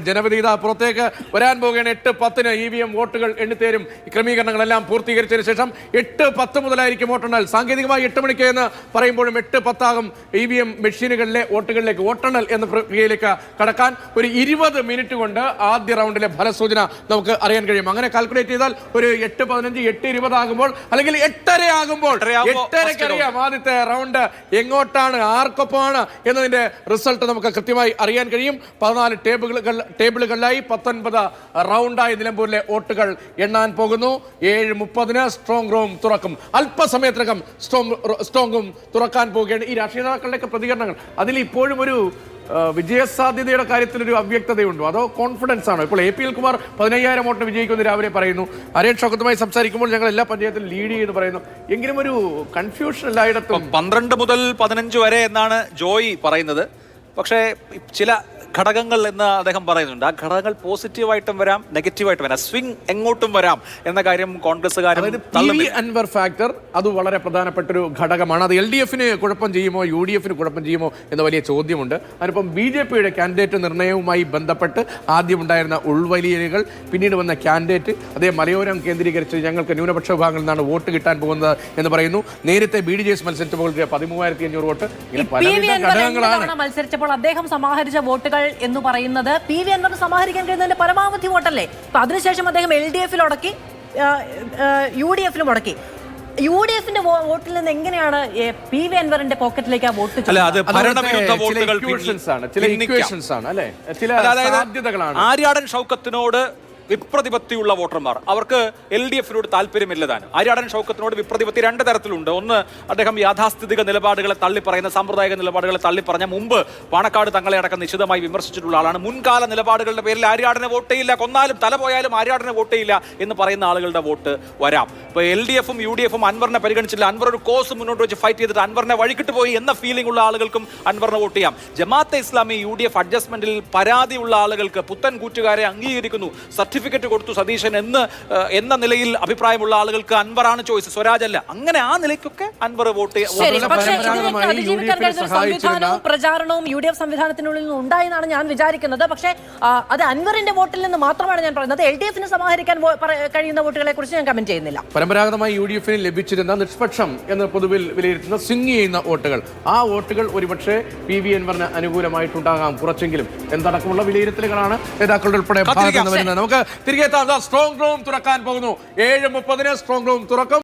ജനവിധി പുറത്തേക്ക് വരാൻ പോവുകയാണ്. 8:10 EVM വോട്ടുകൾ എണ്ണിത്തേരും. ക്രമീകരണങ്ങളെല്ലാം പൂർത്തീകരിച്ചതിന് ശേഷം 8:10 മുതലായിരിക്കും വോട്ടെണ്ണൽ. സാങ്കേതികമായി 8 മണിക്ക് എന്ന് പറയുമ്പോഴും 8:10 ആകും EVM മെഷീനുകളിലെ വോട്ടുകളിലേക്ക് വോട്ടെണ്ണൽ എന്ന പ്രക്രിയയിലേക്ക് കടക്കാൻ. ഒരു 20 മിനിറ്റ് കൊണ്ട് ആദ്യ റൗണ്ടിലെ ഫലസൂചന നമുക്ക് അറിയാൻ കഴിയും. അങ്ങനെ കാൽക്കുലേറ്റ് ചെയ്താൽ ഒരു 8:15 8:20 ആകുമ്പോൾ അല്ലെങ്കിൽ 8:30 ആകുമ്പോൾ 8:30 അറിയാം ആദ്യത്തെ റൗണ്ട് എങ്ങോട്ടാണ് ആർക്കൊപ്പമാണ് എന്നതിന്റെ റിസൾട്ട് നമുക്ക് കൃത്യമായി അറിയാൻ കഴിയും. 14 ടേബിളുകളിലായി 19 റൗണ്ടായി നിലമ്പൂരിലെ വോട്ടുകൾ എണ്ണാൻ പോകുന്നു. 7:30 സ്ട്രോങ് റൂം തുറക്കും. അല്പസമയത്തിനകം സ്ട്രോങ് റൂം തുറക്കാൻ പോവുകയാണ്. ഈ രാഷ്ട്രീയ നേതാക്കളുടെയൊക്കെ പ്രതികരണങ്ങൾ അതിൽ ഇപ്പോഴും ഒരു വിജയസാധ്യതയുടെ കാര്യത്തിൽ ഒരു അവ്യക്തതയുണ്ടോ അതോ കോൺഫിഡൻസ് ആണോ? ഇപ്പോൾ APL കുമാർ 15,000 വോട്ടിന് വിജയിക്കുമെന്ന് രാവിലെ പറയുന്നു. അരയൻ ഷൗക്കത്തുമായി സംസാരിക്കുമ്പോൾ ഞങ്ങൾ എല്ലാ പഞ്ചായത്തിലും ലീഡ് ചെയ്യുമെന്ന് പറയുന്നു. എങ്കിലും ഒരു കൺഫ്യൂഷൻ എല്ലായിടത്തും 12 മുതൽ 15 വരെ എന്നാണ് ജോയി പറയുന്നത്. പക്ഷേ ചില ഘടകങ്ങൾ എന്ന് അദ്ദേഹം പറയുന്നുണ്ട്. ആ ഘടകങ്ങൾ പോസിറ്റീവായിട്ടും വരാം, നെഗറ്റീവായിട്ടും വരാം, സ്വിംഗ് എങ്ങോട്ടും വരാം എന്ന കാര്യം കോൺഗ്രസ്സുകാരും അൻവർ ഫാക്ടർ അത് വളരെ പ്രധാനപ്പെട്ടൊരു ഘടകമാണ്. അത് LDFന് കുഴപ്പം ചെയ്യുമോ UDFന് കുഴപ്പം ചെയ്യുമോ എന്ന വലിയ ചോദ്യമുണ്ട്. അതിനിപ്പം BJPയുടെ കാൻഡിഡേറ്റ് നിർണയവുമായി ബന്ധപ്പെട്ട് ആദ്യം ഉണ്ടായിരുന്ന ഉൾവലിയലുകൾ, പിന്നീട് വന്ന കാൻഡിഡേറ്റ് അതേ മലയോരം കേന്ദ്രീകരിച്ച് ഞങ്ങൾക്ക് ന്യൂനപക്ഷ വിഭാഗങ്ങളിൽ നിന്നാണ് വോട്ട് കിട്ടാൻ പോകുന്നത് എന്ന് പറയുന്നു. നേരത്തെ BDJS മത്സരിച്ച പോലെ 13,500 വോട്ട്. മത്സരിച്ചപ്പോൾ അദ്ദേഹം സമാഹരിച്ച വോട്ടുകൾ എന്ന് പറയുന്നത് PV അൻവറിന് സമാഹരിക്കാൻ കഴിയുന്നതിന്റെ പരമാവധി വോട്ടല്ലേ? അപ്പൊ അതിനുശേഷം അദ്ദേഹം LDFൽ മുടക്കി, UDFൽ മുടക്കി. UDFന്റെ വോട്ടിൽ നിന്ന് എങ്ങനെയാണ് PV അൻവറിന്റെ പോക്കറ്റിലേക്ക് ആ വോട്ട്? ആര്യാടൻ ഷൗക്കത്തിനോട് വിപ്രതിപത്തിയുള്ള വോട്ടർമാർ, അവർക്ക് LDFനോട് താല്പര്യമില്ലതാണ്. ആര്യാടൻ ഷൗക്കത്തിനോട് വിപ്രതിപത്തി 2 തരത്തിലുണ്ട്. ഒന്ന്, അദ്ദേഹം യാഥാസ്ഥിതിക നിലപാടുകളെ തള്ളിപ്പറയുന്ന, സാമ്പ്രദായിക നിലപാടുകളെ തള്ളിപ്പറഞ്ഞ, മുമ്പ് പാണക്കാട് തങ്ങളെ അടക്കം നിശിതമായി വിമർശിച്ചിട്ടുള്ള ആളാണ്. മുൻകാല നിലപാടുകളുടെ പേരിൽ ആര്യാടനെ വോട്ട് ചെയ്യില്ല, കൊന്നാലും തല പോയാലും ആര്യാടനെ വോട്ട് ചെയ്യില്ല എന്ന് പറയുന്ന ആളുകളുടെ വോട്ട് വരാം. ഇപ്പോൾ LDFും UDFും അൻവറിനെ പരിഗണിച്ചില്ല, അൻവർ ഒരു കോഴ്സ് മുന്നോട്ട് വെച്ച് ഫൈറ്റ് ചെയ്തിട്ട് അൻവറിനെ വഴിക്കിട്ട് പോയി എന്ന ഫീലിംഗ് ഉള്ള ആളുകൾക്കും അൻവറിനെ വോട്ട് ചെയ്യാം. ജമാഅത്തെ ഇസ്ലാമി UDF അഡ്ജസ്റ്റ്മെന്റിൽ പരാതിയുള്ള ആളുകൾക്ക്, പുത്തൻ കൂറ്റുകാരെ അംഗീകരിക്കുന്നു, സർട്ടിഫിക്കറ്റ് കൊടുത്തു സതീശൻ എന്ന നിലയിൽ അഭിപ്രായമുള്ള ആളുകൾക്ക് അൻവറാണ് ചോയ്സ്, സ്വരാജ് അല്ല. അങ്ങനെ ആ നിലയ്ക്കൊക്കെ അൻവർ വോട്ട് പ്രചാരണവും UDF സംവിധാനത്തിനുള്ളിൽ നിന്ന് ഉണ്ടായെന്നാണ് ഞാൻ വിചാരിക്കുന്നത്. പക്ഷേ അത് അൻവറിന്റെ വോട്ടിൽ നിന്ന് മാത്രമാണ് ഞാൻ പറയുന്നത്. LDFന് സമാഹരിക്കാൻ കഴിയുന്ന വോട്ടുകളെ കുറിച്ച് ഞാൻ കമന്റ് ചെയ്യുന്നില്ല. പരമ്പരാഗതമായി UDFന് ലഭിച്ചിരുന്ന നിഷ്പക്ഷം എന്ന് പൊതുവിൽ വിലയിരുത്തുന്ന സ്വിംഗ് ചെയ്യുന്ന വോട്ടുകൾ, ആ വോട്ടുകൾ ഒരുപക്ഷെ PV അൻവറിന് അനുകൂലമായിട്ടുണ്ടാകാം കുറച്ചെങ്കിലും എന്നടക്കമുള്ള വിലയിരുത്തലുകളാണ് നേതാക്കളുടെ ഉൾപ്പെടെ ഭാഗത്ത് നിന്ന് വരുന്നത്. നമുക്ക് തിരികെ സ്ട്രോങ് റൂം തുറക്കാൻ പോകുന്നു. 7:30 സ്ട്രോങ് റൂം തുറക്കും.